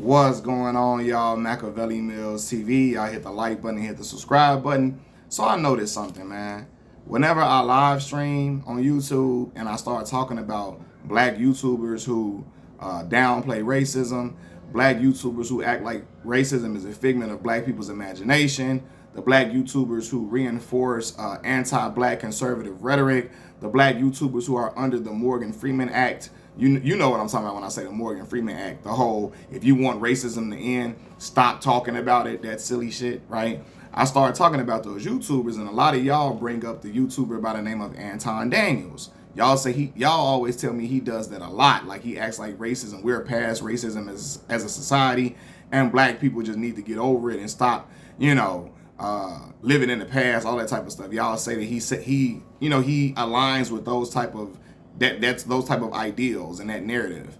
What's going on, y'all? Machiavelli Mills TV. Y'all hit the like button, hit the subscribe button. So I noticed something, man. Whenever I live stream on YouTube and I start talking about black YouTubers who downplay racism, black YouTubers who act like racism is a figment of black people's imagination, the black YouTubers who reinforce anti-black conservative rhetoric, the black YouTubers who are under the Morgan Freeman Act. You know what I'm talking about when I say the Morgan Freeman Act. The whole, if you want racism to end, stop talking about it, that silly shit, right? I started talking about those YouTubers, and a lot of y'all bring up the YouTuber by the name of Anton Daniels. Y'all say y'all always tell me he does that a lot. Like he acts like racism, we're past racism as a society, and black people just need to get over it and stop, living in the past, all that type of stuff. Y'all say that he aligns with those type of that's those type of ideals and that narrative.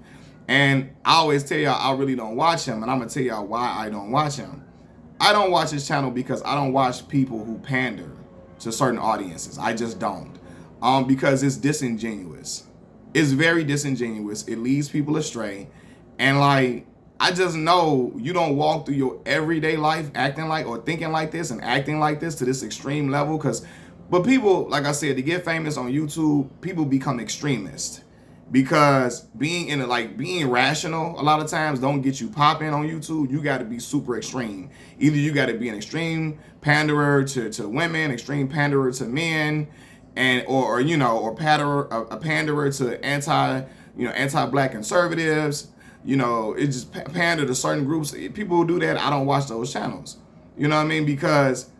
And I always tell y'all I really don't watch him, and I'm gonna tell y'all why I don't watch him. I don't watch his channel because I don't watch people who pander to certain audiences. I just don't. Because it's disingenuous. It's very disingenuous. It leads people astray. And like, I just know you don't walk through your everyday life acting like or thinking like this and acting like this to this extreme level. But people, like I said, to get famous on YouTube, people become extremists. Because being rational a lot of times don't get you popping on YouTube. You got to be super extreme. Either you got to be an extreme panderer to women, extreme panderer to men, and or panderer to anti-black conservatives. It just pander to certain groups. People who do that, I don't watch those channels. You know what I mean? Because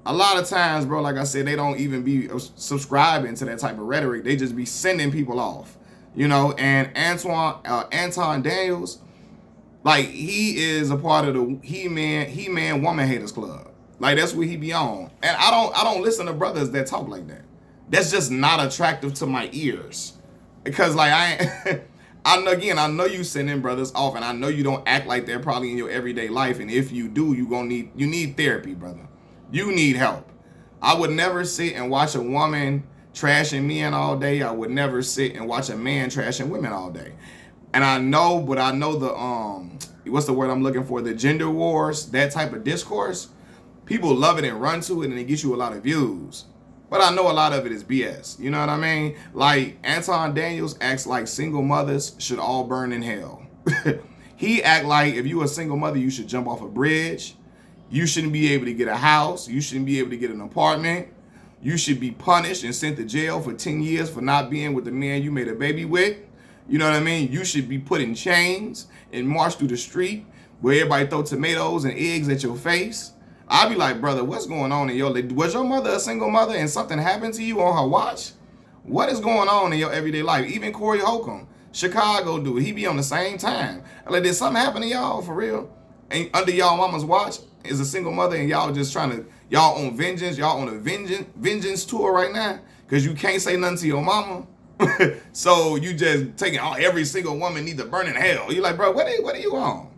a lot of times, bro, like I said, they don't even be subscribing to that type of rhetoric. They just be sending people off. And Anton Daniels, like, he is a part of the He-Man Woman Haters Club. Like, that's what he be on. And I don't listen to brothers that talk like that. That's just not attractive to my ears. Because like I know you sending brothers off, and I know you don't act like they're probably in your everyday life. And if you do, you need therapy, brother. You need help. I would never sit and watch a woman trashing men all day. I would never sit and watch a man trashing women all day. And I know the what's the word I'm looking for? The gender wars, that type of discourse. People love it and run to it, and it gets you a lot of views. But I know a lot of it is BS. You know what I mean? Like, Anton Daniels acts like single mothers should all burn in hell. He act like if you a single mother, you should jump off a bridge. You shouldn't be able to get a house. You shouldn't be able to get an apartment. You should be punished and sent to jail for 10 years for not being with the man you made a baby with. You know what I mean? You should be put in chains and marched through the street where everybody throw tomatoes and eggs at your face. I'd be like, brother, what's going on in your life? Was your mother a single mother and something happened to you on her watch? What is going on in your everyday life? Even Corey Holcomb, Chicago dude, he be on the same time. Like, did something happen to y'all for real? And under y'all mama's watch is a single mother, and y'all just y'all on vengeance, y'all on a vengeance tour right now because you can't say nothing to your mama. So you just taking every single woman needs to burn in hell. You're like, bro, what are you on?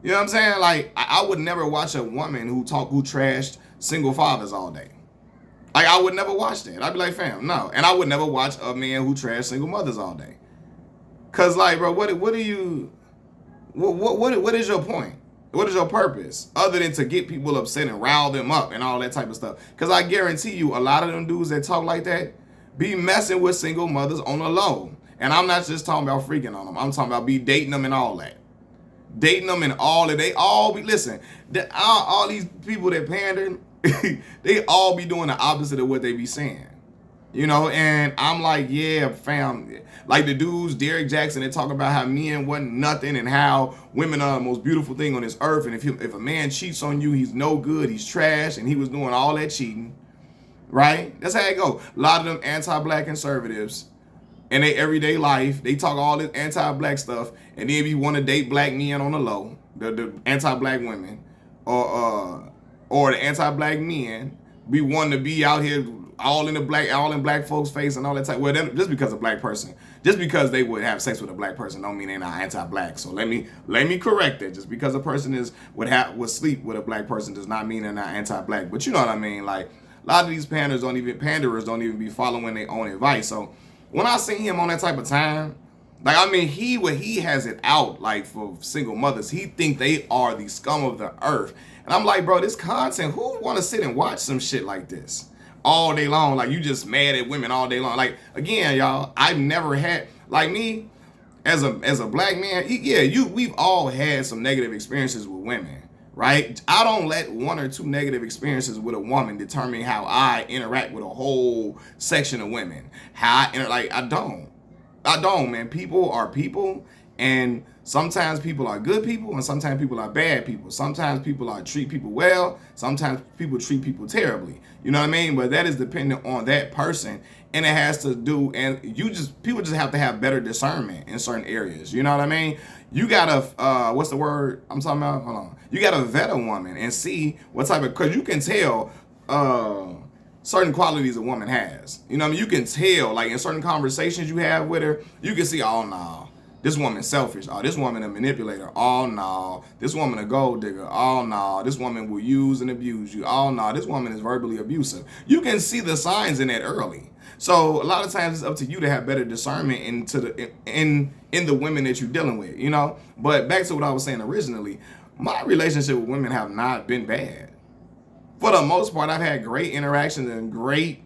You know what I'm saying? Like, I would never watch a woman who trashed single fathers all day. Like, I would never watch that. I'd be like, fam, no. And I would never watch a man who trashed single mothers all day. Cause like, bro, what is your point? What is your purpose other than to get people upset and rile them up and all that type of stuff? Because I guarantee you, a lot of them dudes that talk like that be messing with single mothers on the low. And I'm not just talking about freaking on them. I'm talking about be dating them and all that. Dating them and all that. They all be, listen, all these people that pander, they all be doing the opposite of what they be saying. And I'm like, yeah, fam. Like the dudes, Derek Jackson, they talk about how men wasn't nothing and how women are the most beautiful thing on this earth. And if a man cheats on you, he's no good, he's trash, and he was doing all that cheating, right? That's how it go. A lot of them anti-black conservatives in their everyday life, they talk all this anti-black stuff, and then if you want to date black men on the low, the anti-black women, or the anti-black men, we want to be out here all in black folks' face and all that type. Well, just because a black person, just because they would have sex with a black person, don't mean they're not anti-black. So let me correct it. Just because a person would sleep with a black person does not mean they're not anti-black. But you know what I mean? Like, a lot of these panderers don't even be following their own advice. So when I see him on that type of time, Like, I mean, he has it out, like, for single mothers. He think they are the scum of the earth. And I'm like, bro, this content, who want to sit and watch some shit like this all day long? Like, you just mad at women all day long. Like, again, y'all, I've never had, like me, as a black man, we've all had some negative experiences with women, right? I don't let one or two negative experiences with a woman determine how I interact with a whole section of women. I don't, man. People are people, and sometimes people are good people, and sometimes people are bad people. Sometimes people treat people well, sometimes people treat people terribly. You know what I mean? But that is dependent on that person, and it has to do, and people just have to have better discernment in certain areas. You know what I mean? You gotta, what's the word I'm talking about? Hold on. You gotta vet a woman and see what type of, because you can tell, certain qualities a woman has. You know what I mean? You can tell, like in certain conversations you have with her, you can see, oh no, this woman's selfish. Oh, this woman a manipulator. Oh no, this woman a gold digger. Oh no, this woman will use and abuse you. Oh no, this woman is verbally abusive. You can see the signs in that early. So a lot of times it's up to you to have better discernment in the women that you're dealing with, you know? But back to what I was saying originally, my relationship with women have not been bad. For the most part, I've had great interactions and great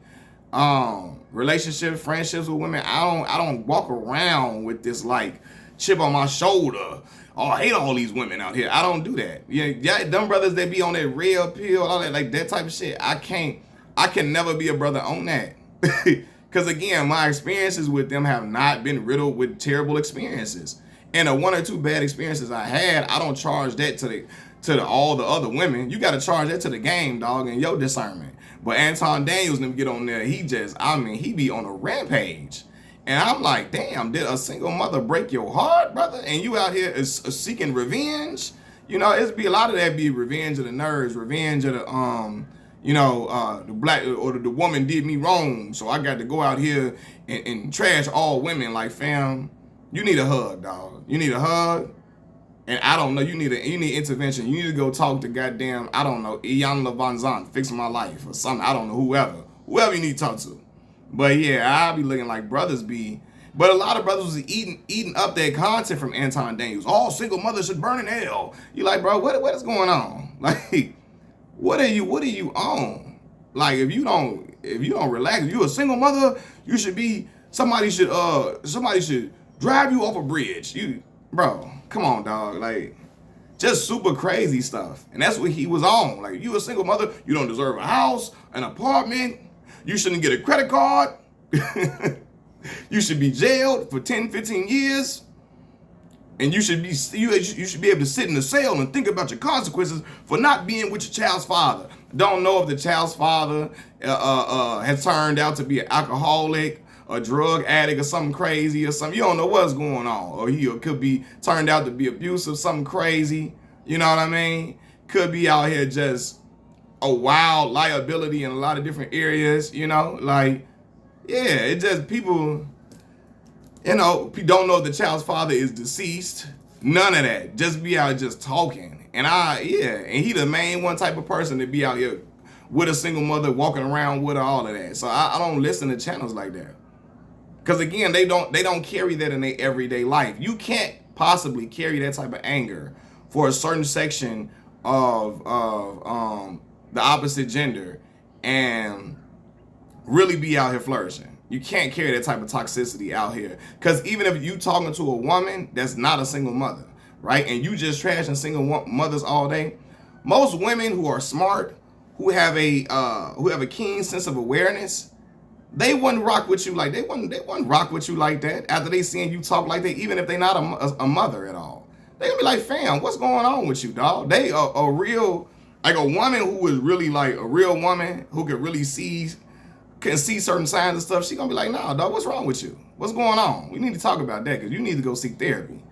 relationships, friendships with women. I don't walk around with this like chip on my shoulder. Oh, I hate all these women out here. I don't do that. Yeah, them brothers that be on that red pill, all that, like that type of shit. I can never be a brother on that. Because again, my experiences with them have not been riddled with terrible experiences. And the one or two bad experiences I had, I don't charge that to all the other women. You got to charge that to the game, dog, and your discernment. But Anton Daniels them get on there. He be on a rampage. And I'm like, damn, did a single mother break your heart, brother? And you out here is seeking revenge? You know, it's be a lot of that be revenge of the nerds, revenge of the, the black or the woman did me wrong. So I got to go out here and trash all women. Like, fam, you need a hug, dog. You need a hug. And I don't know, you need intervention. You need to go talk to goddamn, I don't know, Ian Van Zandt, Fix My Life or something. I don't know, whoever you need to talk to. But yeah, I be looking like brothers be, but a lot of brothers was eating up that content from Anton Daniels. All single mothers should burn in hell. You like, bro, what is going on? Like, what are you on? Like, if you don't relax, if you a single mother, you should be, somebody should drive you off a bridge. Bro, come on, dog. Like, just super crazy stuff. And that's what he was on. Like, you a single mother, you don't deserve a house, an apartment. You shouldn't get a credit card. You should be jailed for 10, 15 years. And you should be able to sit in the cell and think about your consequences for not being with your child's father. Don't know if the child's father has turned out to be an alcoholic, a drug addict, or something crazy or something. You don't know what's going on. Or he could be turned out to be abusive, something crazy. You know what I mean? Could be out here just a wild liability in a lot of different areas, you know? Like, yeah, it just people, don't know if the child's father is deceased. None of that. Just be out just talking. And he the main one type of person to be out here with a single mother walking around with her, all of that. So I don't listen to channels like that. Because again, they don't carry that in their everyday life. You can't possibly carry that type of anger for a certain section of the opposite gender and really be out here flourishing. You can't carry that type of toxicity out here. Because even if you talking to a woman that's not a single mother, right, and you just trashing single mothers all day, most women who are smart, who have a keen sense of awareness, they wouldn't rock with you like they wouldn't rock with you like that after they seeing you talk like that, even if they're not a mother at all. They gonna be like, fam, what's going on with you, dog? They a real, like a woman who is really like a real woman who can see certain signs and stuff. She gonna be like, nah, dog, what's wrong with you? What's going on? We need to talk about that because you need to go seek therapy.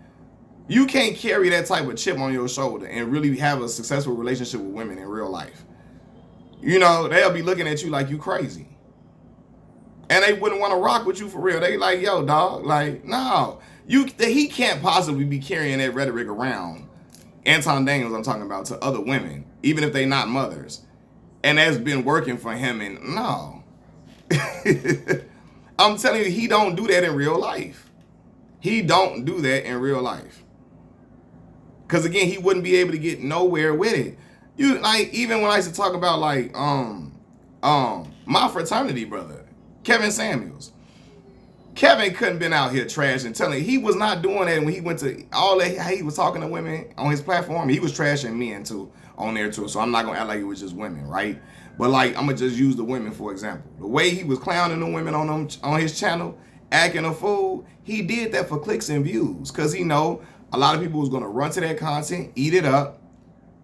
You can't carry that type of chip on your shoulder and really have a successful relationship with women in real life. You know, they'll be looking at you like you crazy. And they wouldn't want to rock with you for real. They like, yo, dog, like, no. He can't possibly be carrying that rhetoric around, Anton Daniels I'm talking about, to other women, even if they not mothers. And that's been working for him, and no. I'm telling you, he don't do that in real life. He don't do that in real life. Cause again, he wouldn't be able to get nowhere with it. You like, even when I used to talk about like my fraternity brother, Kevin Samuels. Kevin couldn't been out here trashing, telling he was not doing that when he went to all that. He was talking to women on his platform. He was trashing men too on there too. So I'm not gonna act like it was just women, right? But like, I'm gonna just use the women for example. The way he was clowning the women on his channel, acting a fool, he did that for clicks and views, cause he know a lot of people was gonna run to that content, eat it up.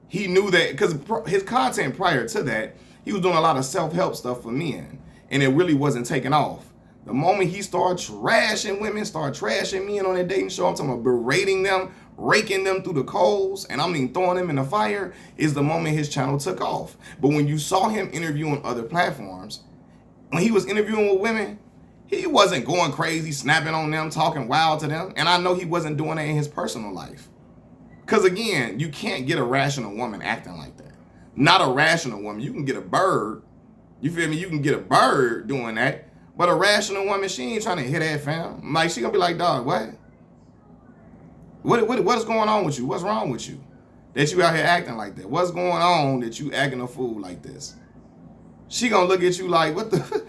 He knew that because his content prior to that, he was doing a lot of self-help stuff for men, and it really wasn't taking off. The moment he started trashing women, started trashing men on that dating show, I'm talking about berating them, raking them through the coals, and I mean throwing them in the fire, is the moment his channel took off. But when you saw him interviewing other platforms, when he was interviewing with women, he wasn't going crazy, snapping on them, talking wild to them. And I know he wasn't doing that in his personal life. Because again, you can't get a rational woman acting like that. Not a rational woman. You can get a bird. You feel me? You can get a bird doing that. But a rational woman, she ain't trying to hit that, fam. Like, she gonna be like, dog, what? What is going on with you? What's wrong with you? That you out here acting like that? What's going on that you acting a fool like this? She gonna look at you like, what the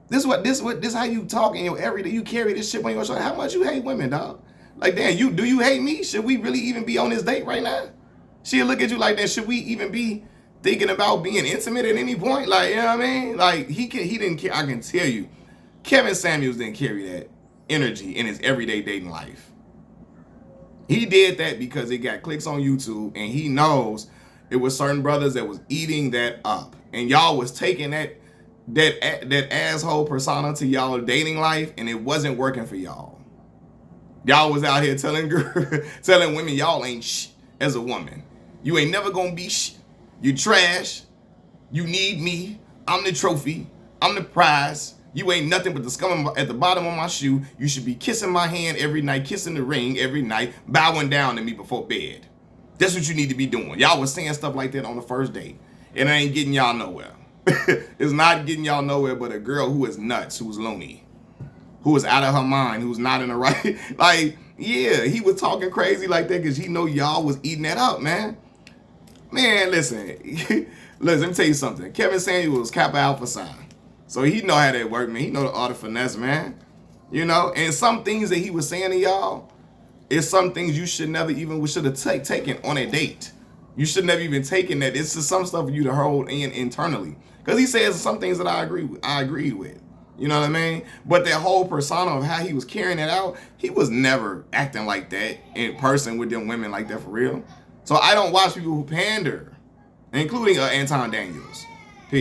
this how you talk in your everyday, you carry this shit on your shoulder. How much you hate women, dog? Like, damn, do you hate me? Should we really even be on this date right now? She'll look at you like that. Should we even be thinking about being intimate at any point? Like, you know what I mean? Like, he didn't care. I can tell you, Kevin Samuels didn't carry that energy in his everyday dating life. He did that because it got clicks on YouTube, and he knows it was certain brothers that was eating that up, and y'all was taking that asshole persona to y'all dating life, and it wasn't working for y'all. Y'all was out here telling women y'all ain't shit as a woman. You ain't never gonna be shit. You trash. You need me. I'm the trophy. I'm the prize. You ain't nothing but the scum at the bottom of my shoe. You should be kissing my hand every night, kissing the ring every night, bowing down to me before bed. That's what you need to be doing. Y'all was saying stuff like that on the first date, and it ain't getting y'all nowhere. It's not getting y'all nowhere, but a girl who is nuts, who's loony, who is out of her mind, who's not in the right. Like, yeah, he was talking crazy like that because he know y'all was eating that up, man. Man, listen, let me tell you something. Kevin Samuels was Kappa Alpha Psi. So he know how that work, man. He know the art of finesse, man. You know, and some things that he was saying to y'all is some things you should never even should have taken on a date. You should never even taken that. It's just some stuff for you to hold in internally. Because he says some things that I agreed with. You know what I mean? But that whole persona of how he was carrying it out, he was never acting like that in person with them women like that for real. So I don't watch people who pander, including Anton Daniels.